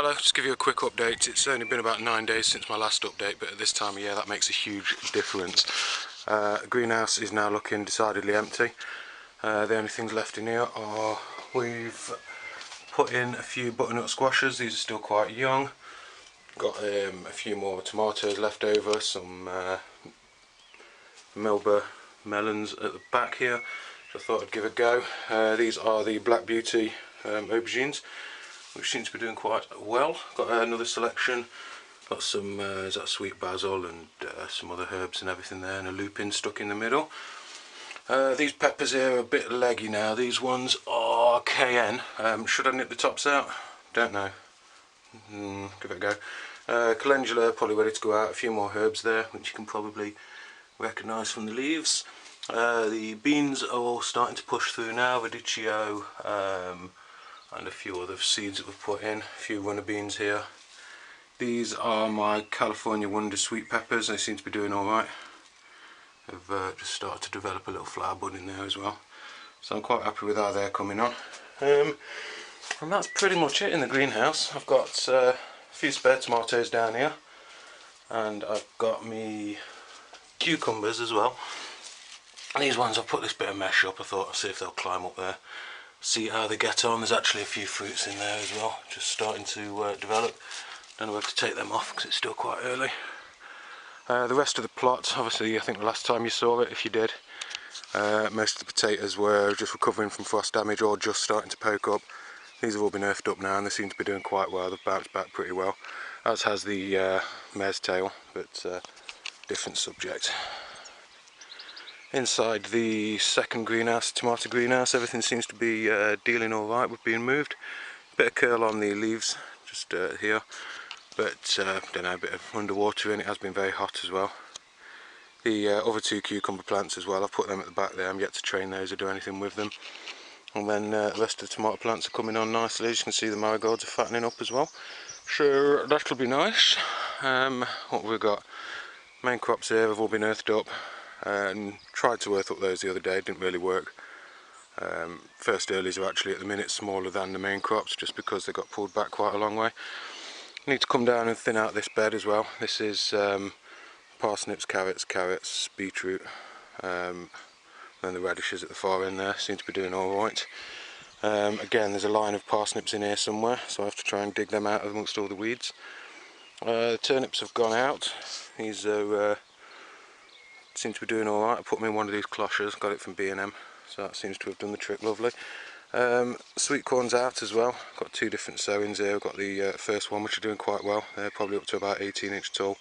Hello, just give you a quick update. It's only been about 9 days since my last update, but at this time of year that makes a huge difference. The greenhouse is now looking decidedly empty. The only things left in here are, we've put in a few butternut squashes. These are still quite young. Got a few more tomatoes left over, some Melba melons at the back here, which I thought I'd give a go. These are the Black Beauty aubergines, which seems to be doing quite well. Got another selection, got some is that sweet basil and some other herbs and everything there, and a lupin stuck in the middle. These peppers here are a bit leggy now. These ones are cayenne. Should I nip the tops out? Don't know. Give it a go. Calendula probably ready to go out. A few more herbs there, which you can probably recognise from the leaves. The beans are all starting to push through now. Radicchio, and a few other seeds that we've put in, a few runner beans here. These are my California Wonder sweet peppers. They seem to be doing alright. They've just started to develop a little flower bud in there as well, so I'm quite happy with how they're coming on. And that's pretty much it in the greenhouse. I've got a few spare tomatoes down here, and I've got me cucumbers as well. And these ones, I've put this bit of mesh up. I thought I'd see if they'll climb up there, see how they get on. There's actually a few fruits in there as well, just starting to develop. Don't know whether to take them off because it's still quite early. The rest of the plot, obviously, I think the last time you saw it, if you did, most of the potatoes were just recovering from frost damage or just starting to poke up. These have all been earthed up now and they seem to be doing quite well. They've bounced back pretty well, as has the mare's tail, but different subject. Inside the second greenhouse, tomato greenhouse, everything seems to be dealing alright with being moved. Bit of curl on the leaves, just here, but don't know, a bit of underwater in it. Has been very hot as well. The other two cucumber plants as well, I've put them at the back there. I'm yet to train those or do anything with them. And then the rest of the tomato plants are coming on nicely. As you can see, the marigolds are fattening up as well, so that'll be nice. What we've got, main crops here have all been earthed up. And tried to earth up those the other day, didn't really work. First earlies are actually at the minute smaller than the main crops, just because they got pulled back quite a long way. Need to come down and thin out this bed as well. This is parsnips, carrots, beetroot, and the radishes at the far end there seem to be doing alright. Again, there's a line of parsnips in here somewhere, so I have to try and dig them out amongst all the weeds. The turnips have gone out. These are seem to be doing alright. I put them in one of these cloches, got it from B&M, so that seems to have done the trick lovely. Sweet corn's out as well. Got two different sowings here. I've got the first one, which are doing quite well. They're probably up to about 18 inch tall,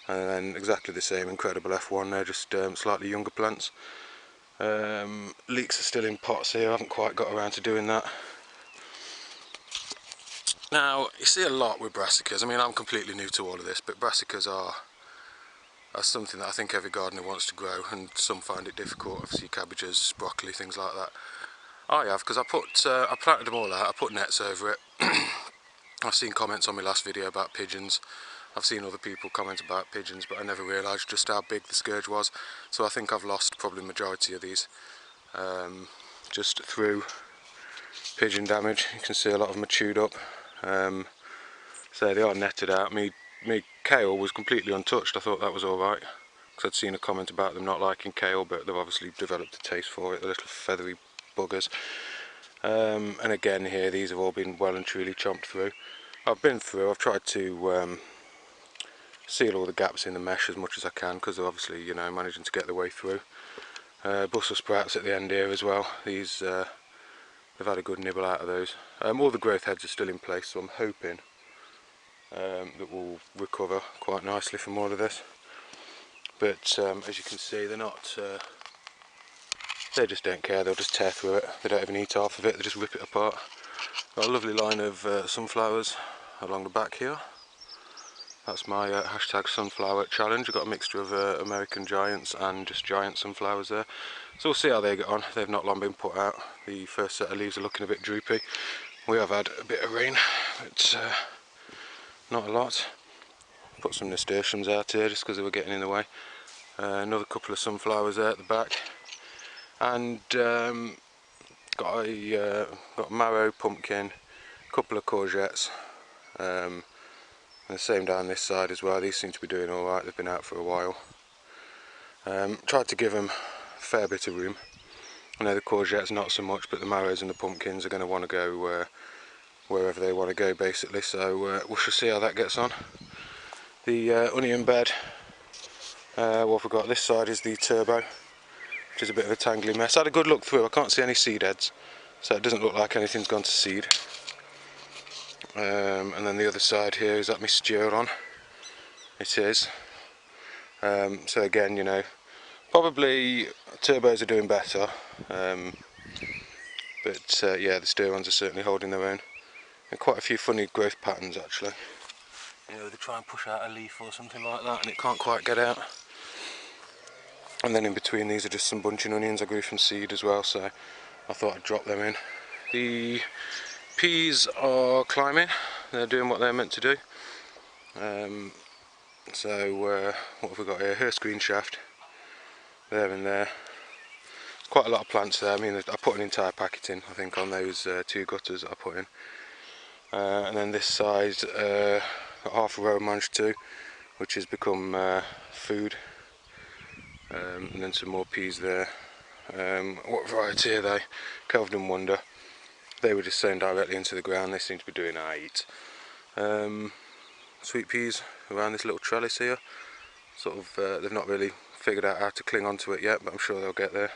and then exactly the same Incredible F1. They're just slightly younger plants. Leeks are still in pots here. I haven't quite got around to doing that. Now, you see a lot with brassicas. I mean, I'm completely new to all of this, but brassicas are something that I think every gardener wants to grow, and some find it difficult. Obviously cabbages, broccoli, things like that. I have, because I planted them all out, I put nets over it. I've seen comments on my last video about pigeons. I've seen other people comment about pigeons, but I never realised just how big the scourge was. So I think I've lost probably the majority of these just through pigeon damage. You can see a lot of them are chewed up. So they are netted out. Me kale was completely untouched. I thought that was alright, because I'd seen a comment about them not liking kale, but they've obviously developed a taste for it, the little feathery buggers. And again here, these have all been well and truly chomped through. I've tried to seal all the gaps in the mesh as much as I can, because they're obviously, you know, managing to get their way through. Brussels sprouts at the end here as well. These they've had a good nibble out of those. All the growth heads are still in place, so I'm hoping that will recover quite nicely from all of this. But as you can see, they're not they just don't care. They'll just tear through it. They don't even eat half of it, they just rip it apart. Got a lovely line of sunflowers along the back here. That's my hashtag sunflower challenge. I've got a mixture of American giants and just giant sunflowers there, so we'll see how they get on. They've not long been put out. The first set of leaves are looking a bit droopy. We have had a bit of rain, but not a lot. Put some nasturtiums out here just because they were getting in the way. Another couple of sunflowers there at the back, and got a marrow, pumpkin, a couple of courgettes, And the same down this side as well. These seem to be doing alright, they've been out for a while. Tried to give them a fair bit of room. I know the courgettes not so much, but the marrows and the pumpkins are going to want to go wherever they want to go basically, so we shall see how that gets on. The onion bed, what we've got this side is the turbo, which is a bit of a tangly mess. I had a good look through, I can't see any seed heads, so it doesn't look like anything's gone to seed. And then the other side here, is that my steeron? It is. So again, you know, probably turbos are doing better, but yeah, the steerons are certainly holding their own. And quite a few funny growth patterns actually. You know, they try and push out a leaf or something like that and it can't quite get out. And then in between these are just some bunching onions I grew from seed as well, so I thought I'd drop them in. The peas are climbing, they're doing what they're meant to do. So what have we got here? Hearse green shaft, there and there. There's quite a lot of plants there. I mean, I put an entire packet in, I think, on those 2 gutters that I put in. And then this side, half a row managed to, which has become food. And then some more peas there. What variety are they? Kelvin Wonder. They were just sown directly into the ground, they seem to be doing alright. Sweet peas around this little trellis here. Sort of, they've not really figured out how to cling onto it yet, but I'm sure they'll get there.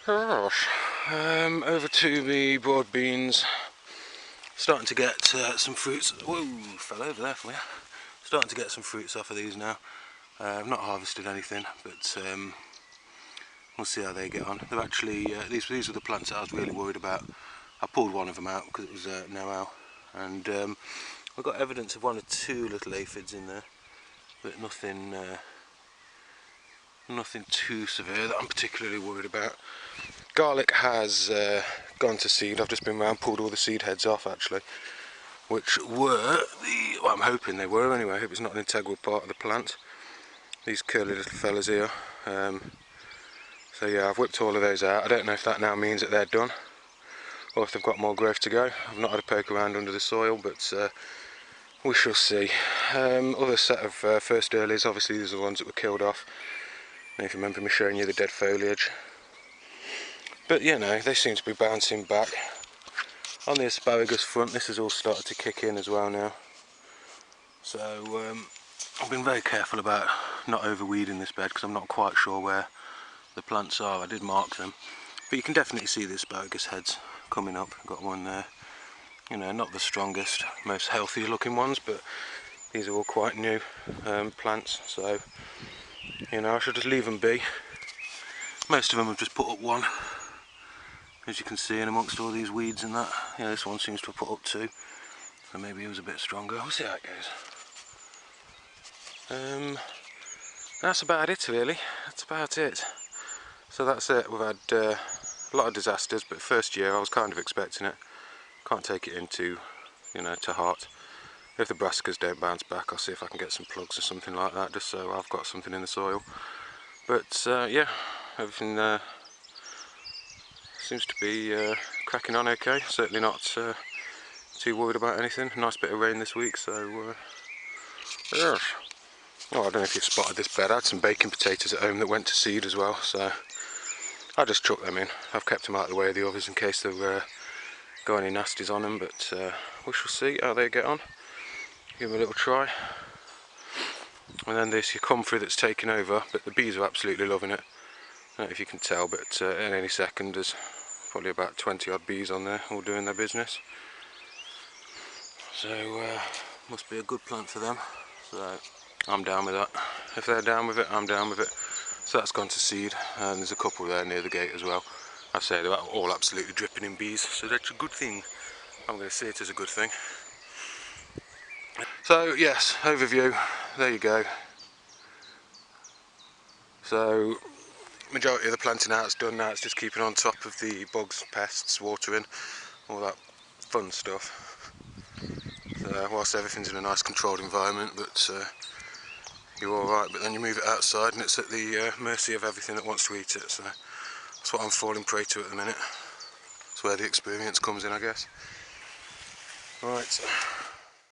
Over to the broad beans. Starting to get some fruits. Whoa, fell over there for you. Starting to get some fruits off of these now. I've not harvested anything, but we'll see how they get on. They're actually these were the plants that I was really worried about. I pulled one of them out because it was no-ow, and I've got evidence of 1 or 2 little aphids in there, but nothing nothing too severe that I'm particularly worried about. Garlic has gone to seed. I've just been round, pulled all the seed heads off actually, which were well, I'm hoping they were anyway. I hope it's not an integral part of the plant. These curly little fellas here. So yeah, I've whipped all of those out. I don't know if that now means that they're done, or if they've got more growth to go. I've not had a poke around under the soil, but we shall see. Other set of first earlies, obviously these are the ones that were killed off. And if you remember me showing you the dead foliage. But you know, they seem to be bouncing back. On the asparagus front, this has all started to kick in as well now. So I've been very careful about not overweeding this bed because I'm not quite sure where the plants are. I did mark them, but you can definitely see the asparagus heads coming up. Got one there. You know, not the strongest, most healthy looking ones, but these are all quite new plants, so you know, I should just leave them be. Most of them have just put up 1, as you can see, in amongst all these weeds and that. Yeah, this one seems to have put up 2, so maybe he was a bit stronger. We'll see how it goes. That's about it really, that's about it. So that's it. We've had a lot of disasters, but first year I was kind of expecting it. Can't take it into, you know, to heart. If the brassicas don't bounce back, I'll see if I can get some plugs or something like that, just so I've got something in the soil. But yeah, everything seems to be cracking on okay. Certainly not too worried about anything. Nice bit of rain this week, so yeah. Oh, I don't know if you've spotted this bed. I had some baking potatoes at home that went to seed as well, so I just chucked them in. I've kept them out of the way of the others in case they've got any nasties on them, but we shall see how they get on. Give them a little try. And then this your comfrey that's taken over, but the bees are absolutely loving it. I don't know if you can tell, but in any second there's probably about 20 odd bees on there all doing their business. So must be a good plant for them, so I'm down with that. If they're down with it, I'm down with it. So that's gone to seed, and there's a couple there near the gate as well. I say they're all absolutely dripping in bees, so that's a good thing. I'm going to see it as a good thing. So yes, overview, there you go. So majority of the planting out's done now, it's just keeping on top of the bugs, pests, watering, all that fun stuff. So whilst everything's in a nice controlled environment, but you're alright, but then you move it outside and it's at the mercy of everything that wants to eat it, so that's what I'm falling prey to at the minute. That's where the experience comes in, I guess. Right.